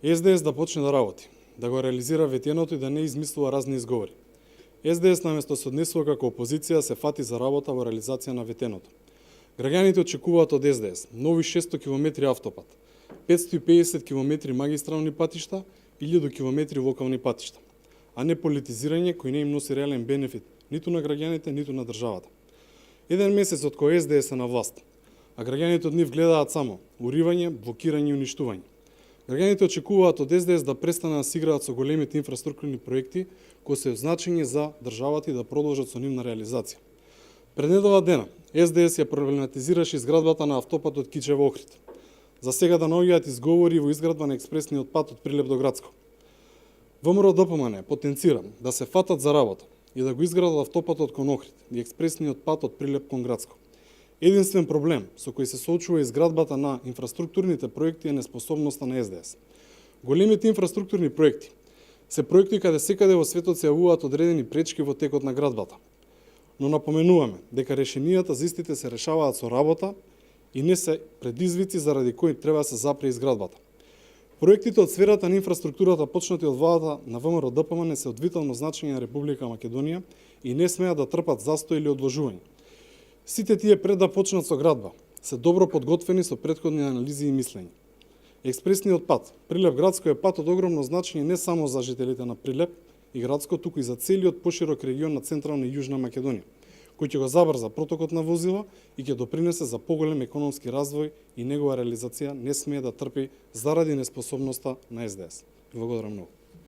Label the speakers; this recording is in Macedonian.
Speaker 1: СДС да почне да работи, да го реализира ветеното и да не измислува разни изговори. СДС наместо се однесува како опозиција се фати за работа во реализација на ветеното. Граѓаните очекуваат од СДС нови 600 км автопат, 550 км магистрални патишта, 1000 км локални патишта, а не политизирање кој не им носи реален бенефит ниту на граѓаните, ниту на државата. Еден месец од кој СДС е на власт, а граѓаните од нив гледаат само уривање, блокирање и уништување. Граѓаните очекуваат од СДС да престанат да се играат со големите инфраструктурни проекти кои се од значење за државата и да продолжат со нивна реализација. Пред недела дена СДС ја проблематизираше изградбата на автопатот Кичево-Охрид. За сега да наоѓаат изговори во изградба на експресниот пат од Прилеп до Градско. ВМРО-ДПМН потенцира да се фатат за работа и да го изградат автопатот кон Охрид и експресниот пат од Прилеп кон Градско. Единствен проблем со кој се соочува изградбата на инфраструктурните проекти е неспособноста на СДС. Големите инфраструктурни проекти се проекти каде секаде во светот се јавуваат одредени пречки во текот на градбата. Но напоменуваме дека решенијата за истите се решаваат со работа и не се предизвици заради кои треба да се запре изградбата. Проектите од сферата на инфраструктурата почнати од владата на ВМРО-ДПМН се од витално значење на Република Македонија и не смеат да трпат застој или одложување. Сите тие пред да почнат со градба се добро подготвени со претходни анализи и мислење. Експресниот пат Прилеп Градско е пат од огромно значење не само за жителите на Прилеп и Градско, туку и за целиот поширок регион на Централна и Јужна Македонија, кој ќе го забрза протокот на возила и ќе допринесе за поголем економски развој и негова реализација не смее да трпи заради неспособноста на СДС. Благодарам многу.